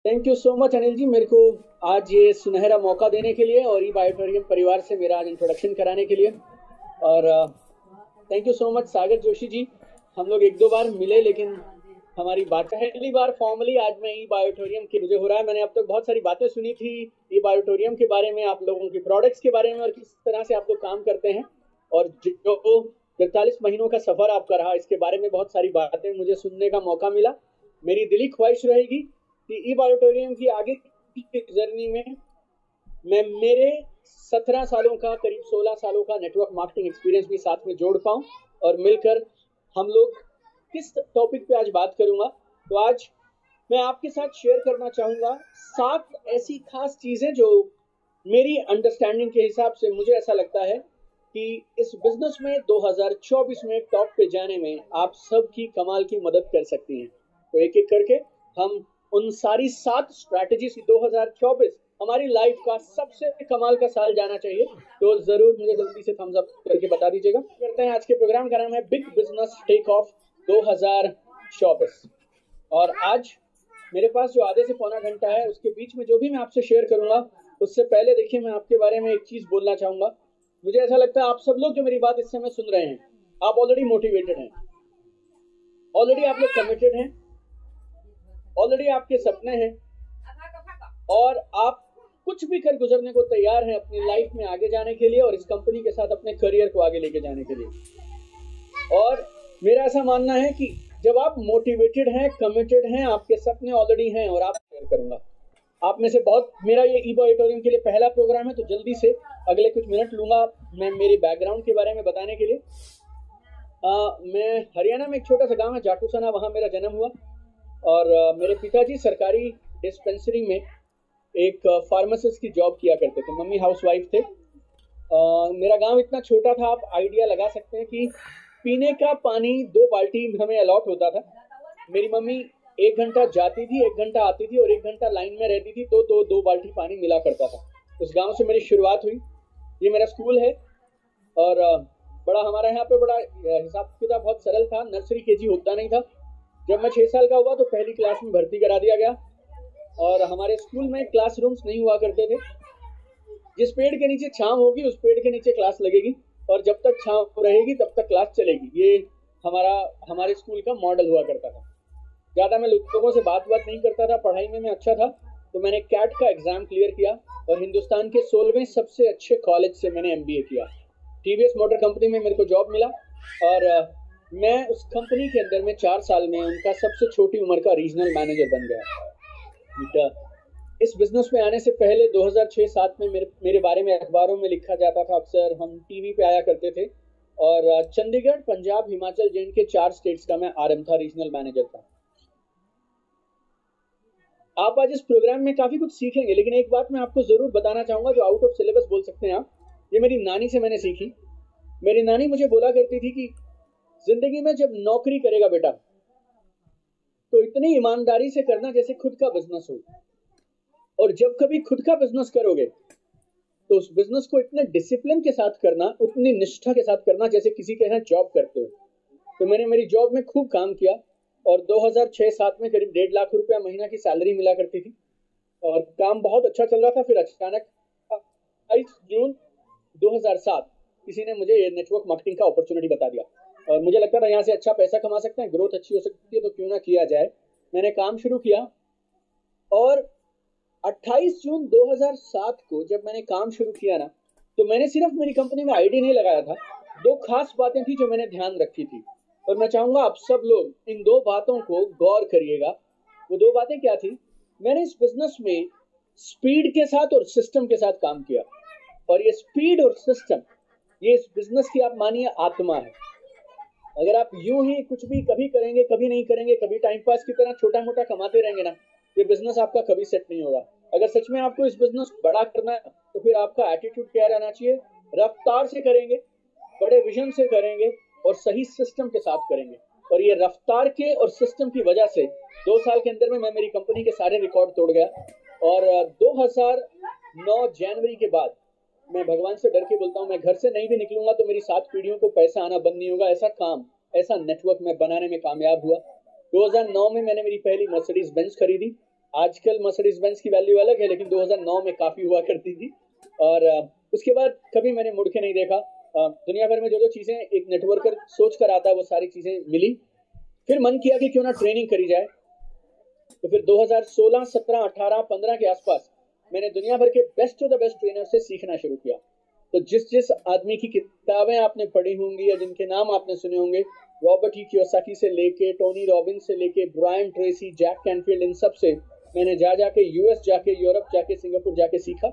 Thank you so much Anil ji, मेरे को आज ये सुनहरा मौका देने के लिए और ई बायोटोरियम परिवार से मेरा आज इंट्रोडक्शन कराने के लिए। और थैंक यू सो मच सागर जोशी जी। हम लोग एक दो बार मिले लेकिन हमारी बात पहली बार फॉर्मली आज मैं ई बायोटोरियम की मुझे हो रहा है। मैंने अब तक बहुत सारी बातें सुनी थी ई बायोटोरियम के बारे में, आप लोगों की प्रोडक्ट्स के बारे में और किस तरह से आप लोग काम करते हैं, और जो 43 महीनों का सफर आपका रहा इसके बारे में बहुत सारी बातें मुझे सुनने का मौका मिला। मेरी दिली ख्वाहिश रहेगी कि ई बायोटोरियम की आगे की जर्नी में मैं मेरे 17 सालों का करीब 16 सालों का नेटवर्क मार्केटिंग एक्सपीरियंस भी साथ में जोड़ पाऊं और मिलकर हम लोग किस टॉपिक पे आज बात करूंगा। तो आज मैं आपके साथ शेयर करना चाहूंगा 7 ऐसी खास चीजें जो मेरी अंडरस्टैंडिंग के हिसाब से मुझे ऐसा लगता है कि इस बिजनेस में 2024 में टॉप पे जाने में आप सबकी कमाल की मदद कर सकती हैं। तो एक एक करके हम उन सारी 7 स्ट्रैटेजी 2024 हमारी लाइफ का सबसे कमाल का साल जाना चाहिए, तो जरूर मुझे जल्दी से थम्स अप करके बता दीजिएगा। करते हैं आज के प्रोग्राम का नाम है बिग बिजनेस टेक ऑफ 2024। और आज मेरे पास जो आधे से पौना घंटा है उसके बीच में जो भी मैं आपसे शेयर करूंगा उससे पहले देखिए मैं आपके बारे में एक चीज बोलना चाहूंगा। मुझे ऐसा लगता है आप सब लोग जो मेरी बात इस समय सुन रहे हैं आप ऑलरेडी मोटिवेटेड हैं, ऑलरेडी आप लोग कमिटेड हैं, ऑलरेडी आपके सपने हैं और आप कुछ भी कर गुजरने को तैयार हैं अपनी लाइफ में आगे जाने के लिए और इस कंपनी के साथ अपने करियर को आगे लेके जाने के लिए। और मेरा ऐसा मानना है कि जब आप मोटिवेटेड हैं, कमिटेड हैं, आपके सपने ऑलरेडी हैं और आप शेयर करूंगा आप में से बहुत, मेरा ये ई बायोटोरियम के लिए पहला प्रोग्राम है तो जल्दी से अगले कुछ मिनट लूंगा मैं मेरे बैकग्राउंड के बारे में बताने के लिए। मैं हरियाणा में एक छोटा सा गांव है जाटूसना, वहां मेरा जन्म हुआ और मेरे पिताजी सरकारी डिस्पेंसरी में एक फार्मासिस्ट की जॉब किया करते थे, मम्मी हाउसवाइफ थे। मेरा गांव इतना छोटा था आप आइडिया लगा सकते हैं कि पीने का पानी 2 बाल्टी हमें अलॉट होता था। मेरी मम्मी 1 घंटा जाती थी 1 घंटा आती थी और 1 घंटा लाइन में रहती थी तो 2 बाल्टी पानी मिला करता था। उस गांव से मेरी शुरुआत हुई। ये मेरा स्कूल है और बड़ा हमारा यहाँ पे बड़ा हिसाब किताब बहुत सरल था, नर्सरी केजी होता नहीं था। जब मैं 6 साल का हुआ तो पहली क्लास में भर्ती करा दिया गया और हमारे स्कूल में क्लासरूम्स नहीं हुआ करते थे। जिस पेड़ के नीचे छांव होगी उस पेड़ के नीचे क्लास लगेगी और जब तक छांव रहेगी तब तक क्लास चलेगी। ये हमारे स्कूल का मॉडल हुआ करता था। ज़्यादा मैं लोगों से बात नहीं करता था, पढ़ाई में मैं अच्छा था तो मैंने कैट का एग्जाम क्लियर किया और हिंदुस्तान के 16वें सबसे अच्छे कॉलेज से मैंने MBA किया। टीवीएस मोटर कंपनी में मेरे को जॉब मिला और मैं उस कंपनी के अंदर में 4 साल में उनका सबसे छोटी उम्र का रीजनल मैनेजर बन गया। इस बिजनेस में आने से पहले 2006-07 में मेरे बारे में अखबारों में लिखा जाता था, अक्सर हम टीवी पे आया करते थे और चंडीगढ़, पंजाब, हिमाचल, JNK के 4 स्टेट्स का मैं RM था, रीजनल मैनेजर था। आप आज इस प्रोग्राम में काफी कुछ सीखेंगे लेकिन एक बात मैं आपको जरूर बताना चाहूंगा जो आउट ऑफ सिलेबस बोल सकते हैं आप, ये मेरी नानी से मैंने सीखी। मेरी नानी मुझे बोला करती थी कि जिंदगी में जब नौकरी करेगा बेटा तो इतनी ईमानदारी से करना जैसे खुद का बिजनेस हो, और जब कभी खुद का बिजनेस करोगे तो उस बिजनेस को इतने डिसिप्लिन के साथ करना, उतनी निष्ठा के साथ करना जैसे किसी के यहाँ जॉब करते हो। तो मैंने मेरी जॉब में खूब काम किया और 2006-07 में करीब 1.5 लाख रुपया महीना की सैलरी मिला करती थी और काम बहुत अच्छा चल रहा था। फिर अचानक 22 जून 2007 किसी ने मुझे ये नेटवर्क मार्केटिंग का अपॉर्चुनिटी बता दिया और मुझे लगता था यहाँ से अच्छा पैसा कमा सकते हैं, ग्रोथ अच्छी हो सकती है तो क्यों ना किया जाए। मैंने काम शुरू किया और 28 जून 2007 को जब मैंने काम शुरू किया ना तो मैंने सिर्फ मेरी कंपनी में आईडी नहीं लगाया था, 2 खास बातें थी जो मैंने ध्यान रखी थी और मैं चाहूंगा आप सब लोग इन 2 बातों को गौर करिएगा। वो 2 बातें क्या थी? मैंने इस बिजनेस में स्पीड के साथ और सिस्टम के साथ काम किया और ये स्पीड और सिस्टम ये इस बिजनेस की आप मानिए आत्मा है। अगर आप यूं ही कुछ भी कभी करेंगे कभी नहीं करेंगे, कभी टाइम पास की तरह छोटा मोटा कमाते रहेंगे ना, ये बिजनेस आपका कभी सेट नहीं होगा। अगर सच में आपको इस बिजनेस बड़ा करना है तो फिर आपका एटीट्यूड क्या रहना चाहिए? रफ्तार से करेंगे, बड़े विजन से करेंगे और सही सिस्टम के साथ करेंगे। और ये रफ्तार के और सिस्टम की वजह से 2 साल के अंदर में मैं मेरी कंपनी के सारे रिकॉर्ड तोड़ गया और 2009 जनवरी के बाद मैं भगवान से डर के बोलता हूँ मैं घर से नहीं भी निकलूंगा तो मेरी 7 पीढ़ियों को पैसा आना बंद नहीं होगा। ऐसा काम, ऐसा नेटवर्क मैं बनाने में कामयाब हुआ। 2009 में मैंने मेरी पहली मर्सिडीज बेंज खरीदी आजकल मर्सिडीज बेंज की वैल्यू अलग है, लेकिन 2009 में काफी हुआ करती थी। और उसके बाद कभी मैंने मुड़ के नहीं देखा। दुनिया भर में जो जो चीजें एक नेटवर्कर सोच कर आता है वो सारी चीजें मिली। फिर मन किया कि क्यों ना ट्रेनिंग करी जाए। तो फिर 2016, 17, 18, 15 के आसपास मैंने दुनिया भर के best of the best trainer से सीखना शुरू किया। तो जिस जिस आदमी की किताबें आपने पढ़ी होंगी या जिनके नाम आपने सुने होंगे, रॉबर्ट ई कियोसाकी से लेके टोनी रॉबिन्स से लेके ब्रायन ट्रेसी, जैक कैनफील्ड, इन सब से मैंने जाके यूएस जाके, यूरोप जाके, सिंगापुर जाके सीखा।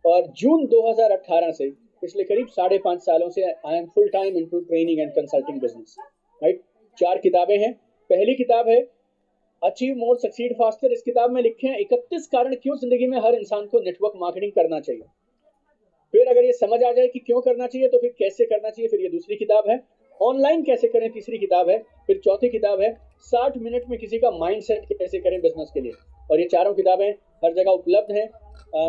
और जून 2018 से पिछले करीब 5.5 सालों से I am full time into training and consulting business. Right, 4 किताबें हैं। पहली किताब है अचीव मोर सक्सीड फास्टर। इस किताब में लिखे हैं 31 कारण क्यों जिंदगी में हर इंसान को नेटवर्क मार्केटिंग करना चाहिए। फिर अगर ये समझ आ जाए कि क्यों करना चाहिए तो फिर कैसे करना चाहिए, फिर ये दूसरी किताब है। ऑनलाइन कैसे करें, तीसरी किताब है। फिर चौथी किताब है 60 मिनट में किसी का माइंडसेट कैसे करें बिजनेस के लिए। और ये चारों किताबें हर जगह उपलब्ध हैं।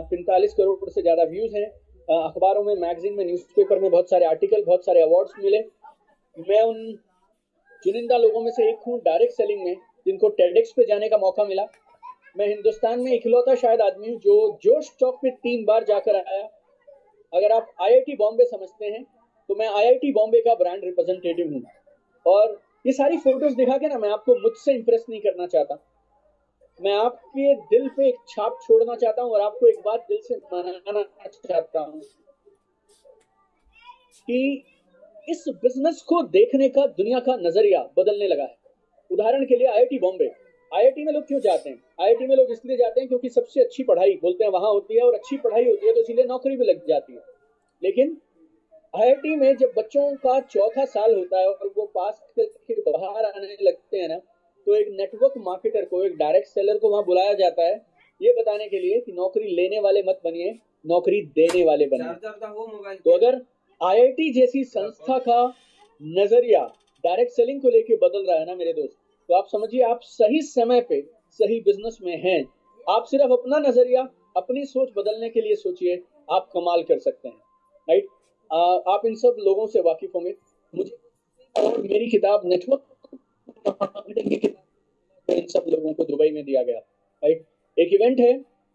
45 करोड़ से ज्यादा व्यूज हैं। अखबारों में, मैगजीन में, न्यूज़पेपर में बहुत सारे आर्टिकल, बहुत सारे अवार्ड्स मिले। मैं उन चुनिंदा लोगों में से एक हूँ डायरेक्ट सेलिंग में जिनको टेडेक्स पे जाने का मौका मिला। मैं हिंदुस्तान में इकलौता शायद आदमी हूँ जो जोश टॉक पे 3 बार जाकर आया। अगर आप आईआईटी बॉम्बे समझते हैं तो मैं आईआईटी बॉम्बे का ब्रांड रिप्रेजेंटेटिव हूँ। और ये सारी फोटोज दिखा के ना मैं आपको मुझसे इंप्रेस नहीं करना चाहता, मैं आपके दिल पे एक छाप छोड़ना चाहता हूँ और आपको एक बात दिल से मनाना चाहता हूँ कि इस बिजनेस को देखने का दुनिया का नजरिया बदलने लगा है। उदाहरण के लिए आईआईटी बॉम्बे, आईआईटी में लोग क्यों जाते हैं? आईआईटी में लोग इसलिए जाते हैं क्योंकि सबसे अच्छी पढ़ाई बोलते हैं वहां होती है, और अच्छी पढ़ाई होती है तो इसीलिए नौकरी भी लग जाती है। लेकिन आईआईटी में जब बच्चों का चौथा साल होता है और वो पास करके बाहर आने लगते हैं ना, तो एक नेटवर्क मार्केटर को, एक डायरेक्ट सेलर को वहां बुलाया जाता है ये बताने के लिए कि नौकरी लेने वाले मत बनिए, नौकरी देने वाले बनिए। तो अगर आईआईटी जैसी संस्था का नजरिया डायरेक्ट सेलिंग को लेके बदल रहा है ना मेरे दोस्त, तो आप समझिए आप सही समय पे सही बिजनेस में हैं। आप सिर्फ अपना नजरिया, अपनी सोच बदलने के लिए सोचिए, आप कमाल कर सकते हैं। राइट, आप इन सब लोगों से वाकिफ होंगे। मुझे और मेरी किताब नेटवर्क मार्केटिंग की किताब इन सब लोगों को दुबई में दिया गया। राइट, एक इवेंट है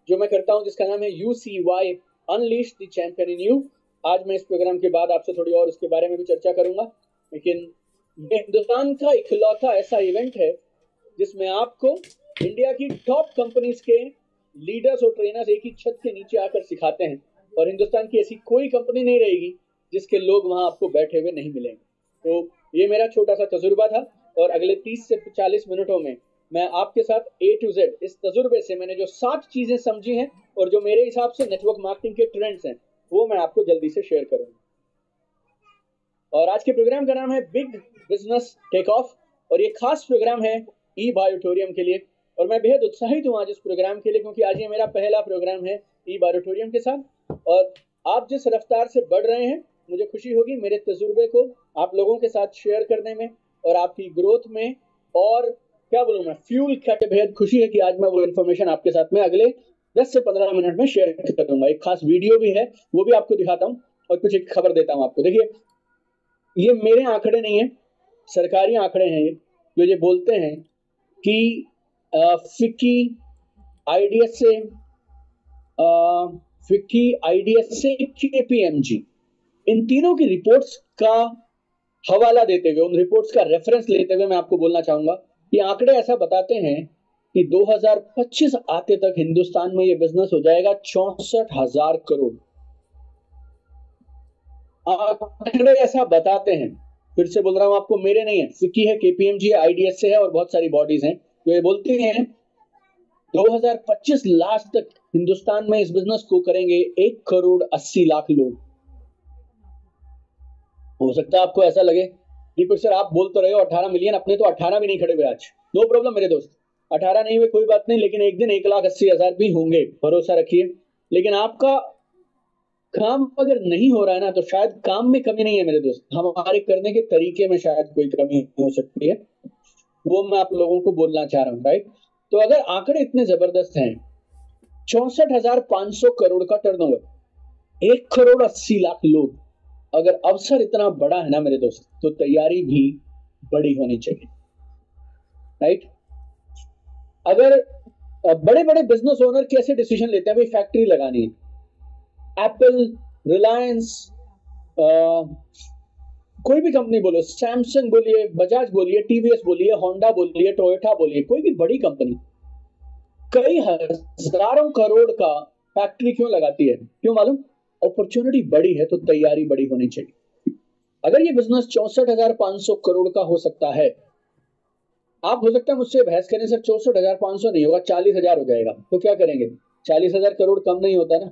जो मैं करता हूं जिसका नाम है UCY, unleash the champion in you. आज मैं इस प्रोग्राम के बाद आपसे थोड़ी और उसके बारे में भी चर्चा करूंगा, लेकिन ये हिंदुस्तान का इकलौता ऐसा इवेंट है जिसमें आपको इंडिया की टॉप कंपनीज के लीडर्स और ट्रेनर्स एक ही छत के नीचे आकर सिखाते हैं। और हिंदुस्तान की ऐसी कोई कंपनी नहीं रहेगी जिसके लोग वहां आपको बैठे हुए नहीं मिलेंगे। तो ये मेरा छोटा सा तजुर्बा था, और अगले 30 से 40 मिनटों में मैं आपके साथ A to Z इस तजुर्बे से मैंने जो 7 चीजें समझी हैं और जो मेरे हिसाब से नेटवर्क मार्केटिंग के ट्रेंड्स हैं वो मैं आपको जल्दी से शेयर करूंगा। और आज के प्रोग्राम का नाम है बिग बिजनेस टेक ऑफ, और ये खास प्रोग्राम है ई बायोटोरियम के लिए। और मैं बेहद उत्साहित हूँ आज इस प्रोग्राम के लिए, क्योंकि आज ये मेरा पहला प्रोग्राम है ई बायोटोरियम के साथ। और आप जिस रफ्तार से बढ़ रहे हैं, मुझे खुशी होगी मेरे तजुर्बे को आप लोगों के साथ शेयर करने में और आपकी ग्रोथ में। और क्या बोलूँ मैं, फ्यूल करके बेहद खुशी है कि आज मैं वो इन्फॉर्मेशन आपके साथ में अगले 10 से 15 मिनट में शेयर करूंगा। एक खास वीडियो भी है, वो भी आपको दिखाता हूँ, और कुछ एक खबर देता हूँ आपको। देखिए, ये मेरे आंकड़े नहीं है, सरकारी आंकड़े हैं ये, जो ये बोलते हैं कि फिक्की आईडीएस से KPMG, इन तीनों की रिपोर्ट्स का हवाला देते हुए, उन रिपोर्ट्स का रेफरेंस लेते हुए मैं आपको बोलना चाहूंगा, ये आंकड़े ऐसा बताते हैं कि 2025 आते तक हिंदुस्तान में ये बिजनेस हो जाएगा 64,000 करोड़। आंकड़े ऐसा बताते हैं, फिर से बोल रहा हूं आपको, मेरे नहीं है, फिक्की है, KPMG है, IDS से है, और बहुत सारी बॉडीज हैं जो ये बोलती हैं 2025 लास्ट तक हिंदुस्तान में इस बिजनेस को करेंगे 1,80,00,000 लोग। हो सकता है आपको ऐसा लगे दीपक सर आप बोल तो रहे हो 18 मिलियन, अपने तो 18 भी नहीं खड़े हुए आज। नो प्रॉब्लम मेरे दोस्त, 18 नहीं हुए कोई बात नहीं, लेकिन एक दिन 1,80,000 भी होंगे, भरोसा रखिए। लेकिन आपका काम अगर नहीं हो रहा है ना, तो शायद काम में कमी नहीं है मेरे दोस्त, हमारे करने के तरीके में शायद कोई कमी हो सकती है, वो मैं आप लोगों को बोलना चाह रहा हूं। राइट, तो अगर आंकड़े इतने जबरदस्त हैं, 64,500 करोड़ का टर्नओवर, 1,80,00,000 लोग, अगर अवसर इतना बड़ा है ना मेरे दोस्त, तो तैयारी भी बड़ी होनी चाहिए। राइट, अगर बड़े बड़े बिजनेस ओनर कैसे डिसीजन लेते हैं, भाई फैक्ट्री लगानी है। एप्पल, रिलायंस, कोई भी कंपनी बोलो, सैमसंग बोलिए, बजाज बोलिए, टीवीएस बोलिए, होंडा बोलिए, टोयोटा बोलिए, कोई भी बड़ी कंपनी कई हजारों करोड़ का फैक्ट्री क्यों लगाती है? क्यों मालूम? अपॉर्चुनिटी बड़ी है तो तैयारी बड़ी होनी चाहिए। अगर ये बिजनेस 64,500 करोड़ का हो सकता है, आप हो सकता है मुझसे बहस करें सर 64,500 नहीं होगा, 40,000 हो जाएगा, तो क्या करेंगे? 40,000 करोड़ कम नहीं होता ना,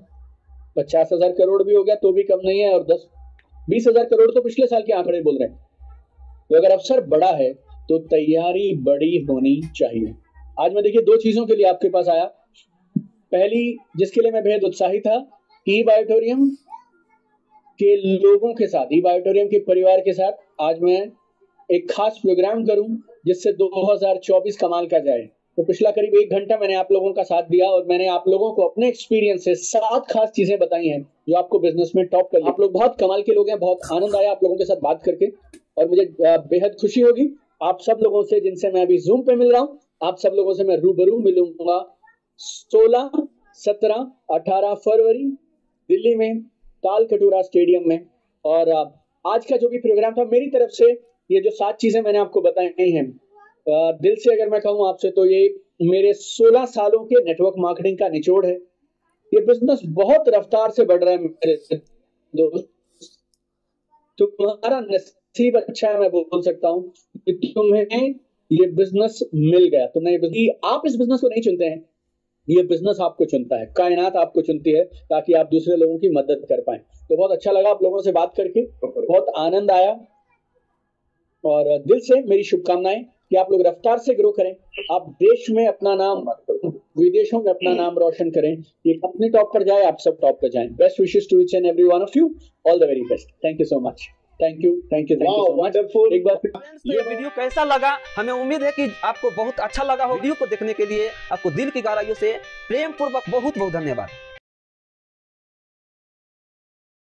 50,000 करोड़ भी हो गया तो भी कम नहीं है, और 10-20,000 करोड़ तो पिछले साल के आंकड़े बोल रहे हैं। तो अगर अवसर बड़ा है तो तैयारी बड़ी होनी चाहिए। आज मैं देखिए 2 चीजों के लिए आपके पास आया। पहली, जिसके लिए मैं बेहद उत्साहित था, ई बायोटोरियम के लोगों के साथ, ई बायोटोरियम के परिवार के साथ आज मैं एक खास प्रोग्राम करूं जिससे 2024 कमाल का जाए। तो पिछला करीब 1 घंटा मैंने आप लोगों का साथ दिया और मैंने आप लोगों को अपने एक्सपीरियंस से 7 खास चीजें बताई हैं जो आपको बिजनेस में टॉप कर। आप लोग बहुत कमाल के लोग हैं, बहुत आनंद आया आप लोगों के साथ बात करके, और मुझे बेहद खुशी होगी आप सब लोगों से जिनसे मैं अभी जूम पे मिल रहा हूं, आप सब लोगों से मैं रूबरू मिलूंगा 16, 17, 18 फरवरी दिल्ली में तालकटोरा स्टेडियम में। और आज का जो भी प्रोग्राम था, मेरी तरफ से ये जो 7 चीजें मैंने आपको बताई हैं, दिल से अगर मैं कहूं आपसे तो ये मेरे 16 सालों के नेटवर्क मार्केटिंग का निचोड़ है। ये बिजनेस बहुत रफ्तार से बढ़ रहा है मेरे दोस्त, तुम्हारा नसीब अच्छा है, मैं बोल सकता हूं कि तुम्हें ये बिजनेस मिल गया। तुमने आप इस बिजनेस को नहीं चुनते हैं, ये बिजनेस आपको चुनता है, कायनात आपको चुनती है ताकि आप दूसरे लोगों की मदद कर पाए। तो बहुत अच्छा लगा आप लोगों से बात करके, बहुत आनंद आया, और दिल से मेरी शुभकामनाएं कि आप लोग रफ्तार से ग्रो करें, आप देश में अपना नाम, विदेशों में अपना नाम रोशन करें, ये कंपनी टॉप पर जाए, आप सब टॉप पर जाएं। Best wishes to each and every one of you, all the very best. Thank you so much, thank you so much. एक बार ये वीडियो कैसा लगा? हमें उम्मीद है कि आपको बहुत अच्छा लगा हो। वीडियो को देखने के लिए आपको दिल की गहराइयों से प्रेम पूर्वक बहुत बहुत धन्यवाद।